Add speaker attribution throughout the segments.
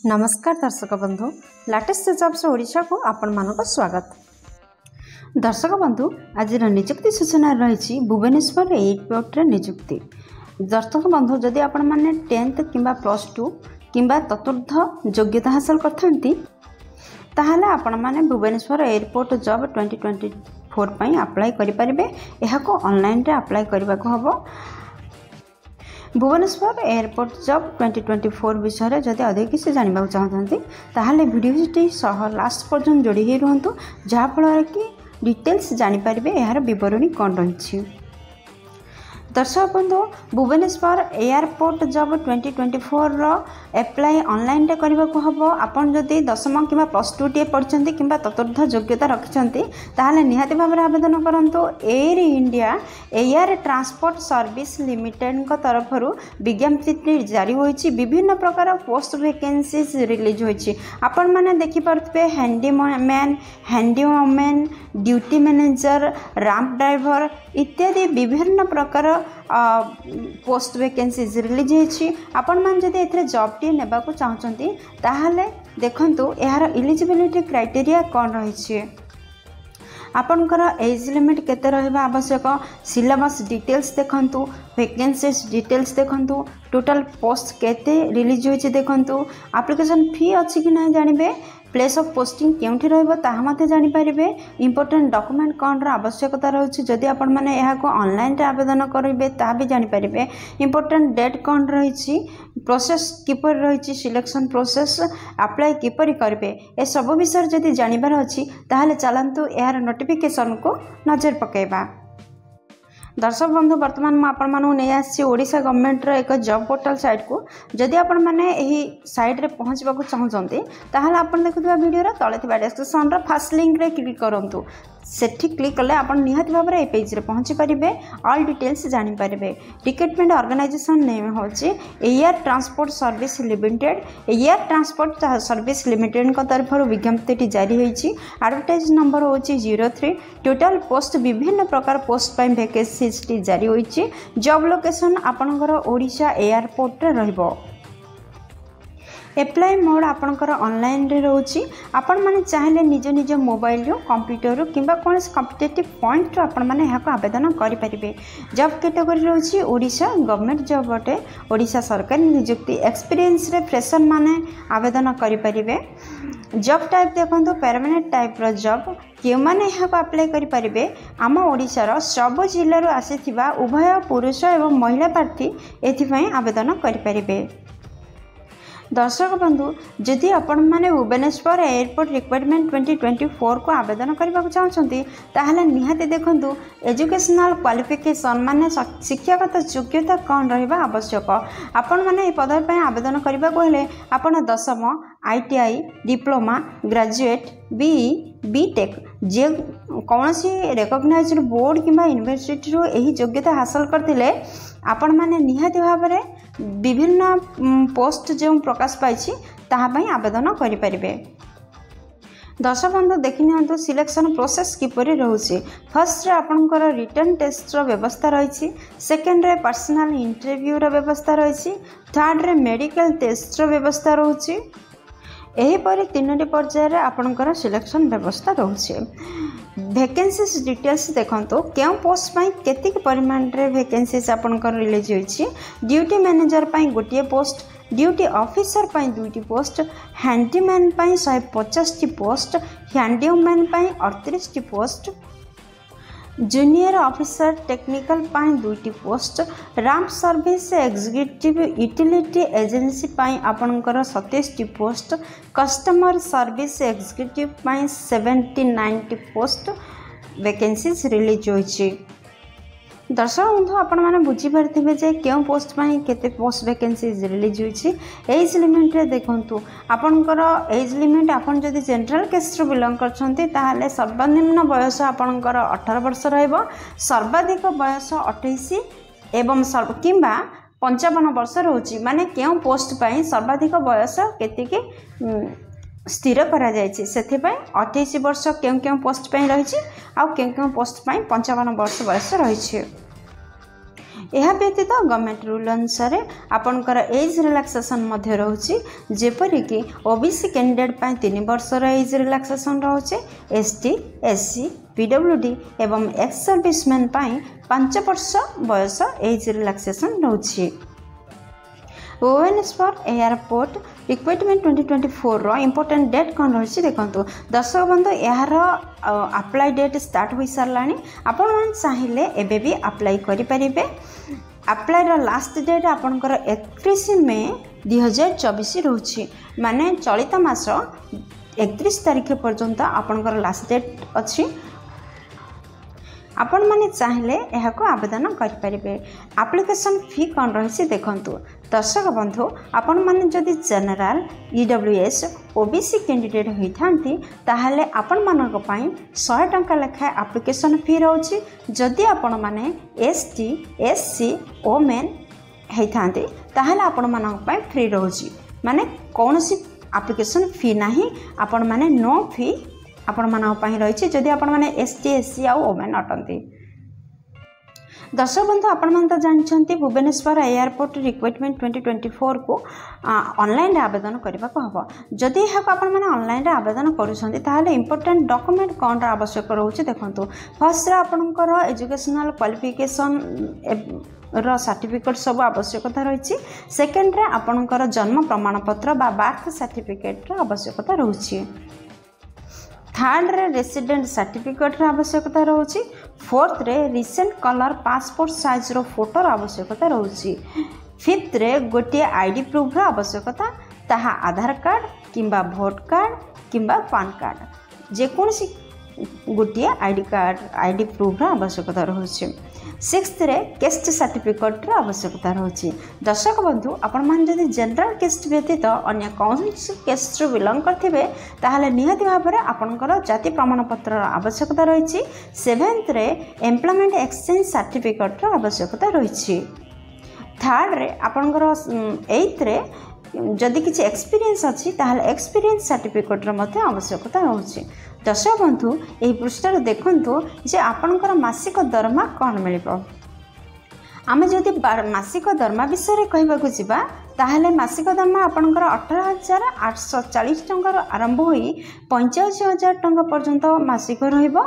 Speaker 1: नमस्कार दर्शक बंधु लेटेस्ट जॉब्स ओडिशा को आपण मानक स्वागत। दर्शक बंधु आज निजुक्ति सूचना रही भुवनेश्वर एयरपोर्ट निजुक्ति। दर्शक बंधु जदि आपण माने 10th किंबा +2 किंबा चतुर्थ योग्यता हासिल करथंती ताहले आपण माने भुवनेश्वर एयरपोर्ट जॉब 2024 पई अप्लाई करि परिबे। एहा को ऑनलाइन रे अप्लाई करबा को हबो। भुवनेश्वर एयरपोर्ट जॉब 2024 विषय जदि अधिक किसी जानवा चाहते ताहले वीडियोटी सह लास्ट पर्यंत जोड़ी ही रुहतु जहाँफल कि डिटेल्स जानीपारे यार बरणी कौन रही। दर्शक बंधु भुवनेश्वर एयरपोर्ट जॉब 2024 रो एप्लाई ऑनलाइन रे करबा को हबो। आपण जदि 10th किंबा +2 टे पढ़छंती किंबा चतुर्थ योग्यता रखछंती ताहले निहाती भाबरे आवेदन करंतु। Air India air transport service limited को तरफरु विज्ञप्ति जारी होईची। विभिन्न प्रकार पोस्ट वैकेंसीज रिलीज होईची। आपण माने देखि परतबे handyman, handywoman, duty manager, ramp driver इत्यादि विभिन्न प्रकार पोस्ट वैकेंसीज रिलीज होईची। आपण मान जदि एथरे जॉब टी नेबा को चाहछंती ताहले देखंतु यार एलिजिबिलिटी क्राइटेरिया कौन रही। आपनकर एज लिमिट केते रहबा आवश्यक, सिलेबस डिटेल्स देखंतु, वैकेंसीज डिटेल्स देखंतु, टोटल पोस्ट केते रिलीज होईची देखंतु, एप्लिकेशन फी अछि कि नहीं जानिबे, प्लेस ऑफ पोस्टिंग केउठी रहबो ताहा मते जानि परिबे। इंपोर्टेंट डॉक्यूमेंट कौन रा आवश्यकता रहउची जदि आपण माने एहा को ऑनलाइन रे आवेदन करिवे ता भी जानि परिबे। इंपोर्टेंट डेट कौन रहिची, प्रोसेस किपर रहिची, सिलेक्शन प्रोसेस अप्लाई किपर करिवे, ए सब विषय जदि जानिबार अछि ताहले चलंतु यार नोटिफिकेशन को नजर पकेबा। दर्शक बंधु वर्तमान मैं आपण मानू नहीं आसी ओडिशा गवर्नमेंट रो एक जॉब पोर्टल साइट को। जदि आपण माने एही साइट रे पहुंचबा को चाहछंती ताहले आपण देखुवा वीडियो रा तळे थिबा डिस्क्रिप्शन रा फर्स्ट लिंक रे क्लिक करंतु। सेठी क्लिक कले आपण निहाती भाबरे ए पेज रे पहुंची परिबे, ऑल डिटेल्स जानि परिबे। रिक्रूटमेंट ऑर्गेनाइजेशन नेम होची air transport service limited. Air transport service limited को तरफरु विज्ञप्ति जारी होईची। एडवर्टाइज नंबर होची 03। टोटल पोस्ट विभिन्न प्रकार पोस्ट पई वैकेंसी जारी होईची। जॉब लोकेशन आपनकर ओडिशा एयरपोर्ट रे रहबो। एप्लाई मोड आपनकर ऑनलाइन रे रहउची। आपण माने चाहिले निज निज मोबाइल रो, कंप्यूटर रो किंबा कोन कॉम्पिटिटिव पॉइंट रो आपण माने याको आवेदन करि परिबे। जॉब कैटेगरी रहउची ओडिशा गवर्नमेंट जॉब अटे, ओडिशा सरकारी नियुक्ति। एक्सपीरियंस रे फ्रेशर माने आवेदन करि परिबे। जॉब टाइप देखंतु परमानेंट टाइप रो जॉब के माने याको अप्लाई करि परिबे। आम ओडिशा रो सब जिल्ला रो आसीथिबा उभय पुरुष एवं महिला प्रार्थी एथि पई आवेदन करि परिबे। दर्शक बंधु जदि आपण माने भुवनेश्वर एयरपोर्ट रिक्वायरमेंट 2024 को आवेदन करबा को चाहछंती ताहले निहाती देखंतु एजुकेशनल क्वालिफिकेशन माने शिक्षागत योग्यता कौन रहबा आवश्यक। आपण माने ए पद पे आवेदन करबा को हेले आपण 10th ITI diploma graduate BE BTech जे कौन सी रिकॉग्नाइज्ड बोर्ड किंबा यूनिवर्सिटी रो एही योग्यता हासिल करथिले आपण माने निहाती भाबरे विभिन्न पोस्ट जो प्रकाश पाइछि ताहा पई आवेदन करि परिबे। दर्शक बंधु देखि नियंतु सिलेक्शन प्रोसेस किपरि रहउछि। फर्स्ट रे आपनकर रिटन टेस्ट रो व्यवस्था रहिछि, सेकंड रे पर्सनल इंटरव्यू रो व्यवस्था रहिछि, थर्ड रे मेडिकल टेस्ट रो व्यवस्था रहउछि। एही परि तीनोटी पर्याय रे आपनकर सिलेक्शन व्यवस्था रहउछि। वैकेंसीज डिटेल्स देखंतु केउ पोस्ट पई केतिक परिमाण रे वैकेंसीज आपनकर रिलीज होईछि। ड्यूटी मैनेजर पई गोटिए पोस्ट, ड्यूटी ऑफिसर पई 2टी पोस्ट, हैंडीमैन पई 150 टी पोस्ट, हैंडीवुमेन पई 38 टी पोस्ट, जूनियर ऑफिसर टेक्निकल पाई 2टी post, ramp service executive utility agency पाई आपनकर 27 टी पोस्ट, कस्टमर सर्विस एग्जीक्यूटिव पाई 79 टी पोस्ट वैकेंसीज रिलीज होईछि। दर्शक बंधु आपण माने बुझी पारथिबे जे केउ पोस्ट पाई केते पोस्ट वैकेंसीज रिलीज होईछि। एज लिमिट रे देखंतु आपनकर एज लिमिट आपण जदि जनरल केस रो बिलोंग करछंती ताहाले सर्वनिम्न बयस आपनकर 18 वर्ष रहइबो, सर्वाधिक बयस 28 एवं किंबा 55 वर्ष रहउछि। माने केउ पोस्ट पाई सर्वाधिक बयस केतिके स्थिर करा जायछि, सेथिपई 28 वर्ष केउ केउ पोस्ट पाई रहिछि आ केउ केउ पोस्ट पाई 55 वर्ष बयस रहिछि। यह व्यतीत गवर्नमेंट रूल अनुसार आपणकर एज रिलैक्सेशन मध्य रोचे जेपरिक ओबीसी कैंडिडेट 3 वर्षर एज रिलैक्सेशन रोचे एसटी एससी पीडब्ल्यूडी एवं एक्स सर्विसमैन 5 वर्ष बयस एज रिलैक्सेशन रोचे। भुवनेश्वर एयरपोर्ट रिक्रुटमेंट 2024 रो इंपोर्टेंट डेट कौन रही देखो दर्शक बंधु यार अप्लाई डेट स्टार्ट हो सारा आपण मैंने चाहिए एबे भी अप्लाई करें। अप्लाई लास्ट डेट आपणकर 31 मे 2024 रोची माने चलित मास 31 तारीख पर्यंत आपणकर लास्ट डेट अच्छी आपण मैंने चाहिए यह आवेदन करें। एप्लिकेशन फी कौन रही देखु दर्शक बंधु आपण मैंने जदि जनरल ईडब्ल्यूएस ओबीसी कैंडिडेट होती ताहले आपण मानक 100 टंका लेखाएं एप्लिकेशन फी रोची। जदि आपण माने एसटी एससी ओमेन होती ताहले आपण मानक फ्री रोची माने कौन सी एप्लिकेशन फी नहीं आपण माने नो फी आपण मानक रही जदि आपण माने एसटी एससी आ ओमेन अटंती। दर्शक बंधु आपण मन तो जानछंती भुवनेश्वर एयरपोर्ट रिक्रुटमेंट 2024 को ऑनलाइन आवेदन करबा को हबो। जदि यह आपण माने ऑनलाइन आवेदन करूछंती ताहाले इंपोर्टेंट डॉक्यूमेंट कोन आवश्यक रहउछि देखंतु। फर्स्ट आपनकर एजुकेशनल क्वालिफिकेशन रो सर्टिफिकेट सब आवश्यकता रही। सेकेंड रे आपनकर जन्म प्रमाणपत्र बा बर्थ सर्टिफिकेट रो आवश्यकता रहउछि। थर्ड रे रेसिडेंट सर्टिफिकेट आवश्यकता रोची। फोर्थ रे रिसेंट कलर पासपोर्ट साइज रो फोटो आवश्यकता रोची। फिफ्थ रे गोटे आईडी प्रूफ रो आवश्यकता ताहा आधार कार्ड किंबा वोट कार्ड किंबा पैन कार्ड जेकोसी गोटे आईडी प्रूफ रो आवश्यकता रोची। सिक्स्थ रे केस्ट सर्टिफिकेट रो आवश्यकता रोची। दर्शक बंधु आपण मान जदि जनरल केस्ट व्यतीत अन्य कौन केस्ट रो बिलोंग करथिबे ताहाले निहाती भाबरे आपनकर जाति प्रमाणपत्र आवश्यकता रही। सेवेंथ रे एम्प्लॉयमेंट एक्सचेंज सर्टिफिकेट रो आवश्यकता रही। थर्ड रे आपनकर एथ रे जदि किसी एक्सपीरियंस अच्छी ताहले एक्सपीरियंस सर्टिफिकेट रो मध्य आवश्यकता रही। दर्शक बंधु यही पृष्ठार देखु जे आपनकर मासिक दरमा कौन मिल। आम जदि मासिक दरमा विषय कहवाक जावा ताहले मासिक दरमा आपनकर 18,840 टंका आरंभ हो 85,000 टंका पर्यंत मासिक रहिबो।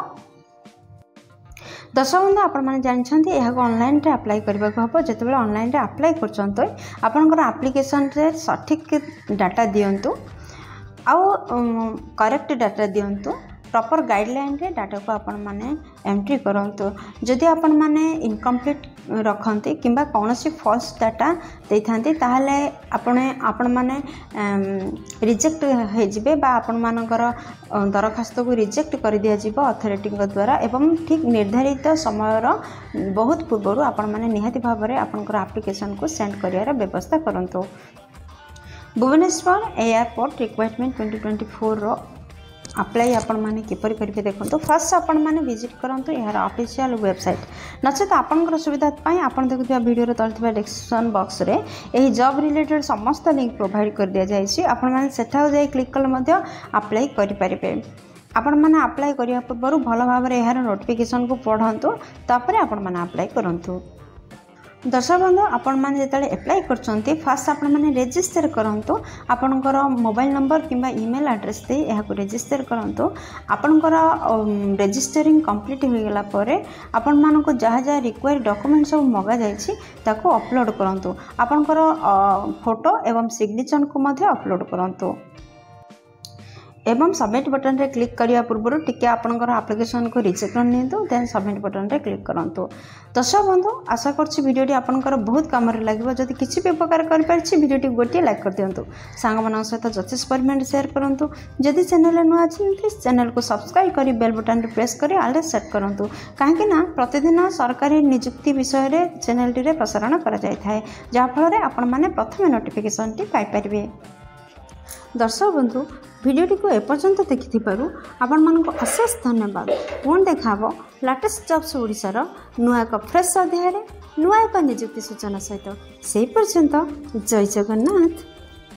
Speaker 1: दर्शक बंधु आपण मैंने जानते यह ऑनलाइन रे अप्लाई करने को हम जो ऑनलाइन रे अप्लाई कर आपनकर एप्लिकेशन रे सठिक डाटा दिंतु आउ करेक्ट डाटा दिंतु प्रॉपर गाइडलाइन रे डाटा को आपण माने एंट्री करंतु। जदि आपण माने इनकम्प्लीट रखते किंबा कौन सी फॉल्स डाटा देथांती ताहले आपण माने रिजेक्ट हो जिबे बा आपण मानकर दरखास्त को रिजेक्ट कर दिया जिवो अथॉरिटी द्वारा एवं ठीक निर्धारित समय बहुत पूर्व आपण माने निहाती भाव में आपनकर एप्लिकेशन को सेंड करियार व्यवस्था करंतु। भुवनेश्वर एयरपोर्ट रिक्रुटमेंट 2024 रो अप्लाई आपण माने किपर करिवे देखंतु। फर्स्ट आपण माने विजिट करंतु यार ऑफिशियल वेबसाइट नचेत आपनकर सुविधा पई आपण देखुथिबा वीडियो रे तळथिबा डिस्क्रिप्शन बॉक्स रे एही जॉब रिलेटेड समस्त लिंक प्रोवाइड कर दिया जायछि। आपण माने सेठा जाय क्लिक कले मध्ये अप्लाई करि परिबे। आपण माने अप्लाई करिया पूर्व भल भाव में यार नोटिफिकेशन को पढ़ंतु तापर आपण माने अप्लाई करंतु। दर्शक बंधु आपण मैंने जो एप्लाई कर फास्ट आपण मैंने रेजिस्टर करंतु आपणकर मोबाइल नंबर किंबा ईमेल एड्रेस दे यहाँ रेजिस्टर करंतु। आपणकर रेजिस्टरिंग कंप्लीट हो गला परे आपण मानको जहाँ जहाँ रिक्वायर डॉक्यूमेंट सब मगा जाइछि ताको अपलोड करंतु। आपणकर फोटो एवं सिग्नेचर को मध्य अपलोड करंतु एवं सबमिट बटन रे क्लिक करिया पूर्व टिके आपनकर एप्लिकेशन को रिजेक्ट नियंतु देन सबमिट बटन रे क्लिक करंतु। दर्शक बंधु आशा करछि वीडियोटी आपनकर बहुत काम रे लागबो। जदि किछि भी उपकार कर परछि वीडियोटी गोटे लाइक कर दियंतु, सांग मन सहित जथेष परिमाण शेयर करंतु। जदि चैनल रे नुआ अछि प्लीज चैनल को सब्सक्राइब करी बेल बटन रे प्रेस करी ऑल रे सेट करंतु काहेकि ना प्रतिदिन सरकारी नियुक्ति विषय रे चैनल रे प्रसारण करा जाय थाए जहा फल रे आपण माने प्रथम नोटिफिकेशन टी पाई परिबे। दर्शक बंधु वीडियोटी को एपर्यंत देखि आपण मानको अशेष धन्यवाद। पुणी देखा लेटेस्ट जॉब्स ओडिशार नुआ एक फ्रेश अध्याय नुआ एक नियुक्ति सूचना सहित से पर्यंत जय जगन्नाथ।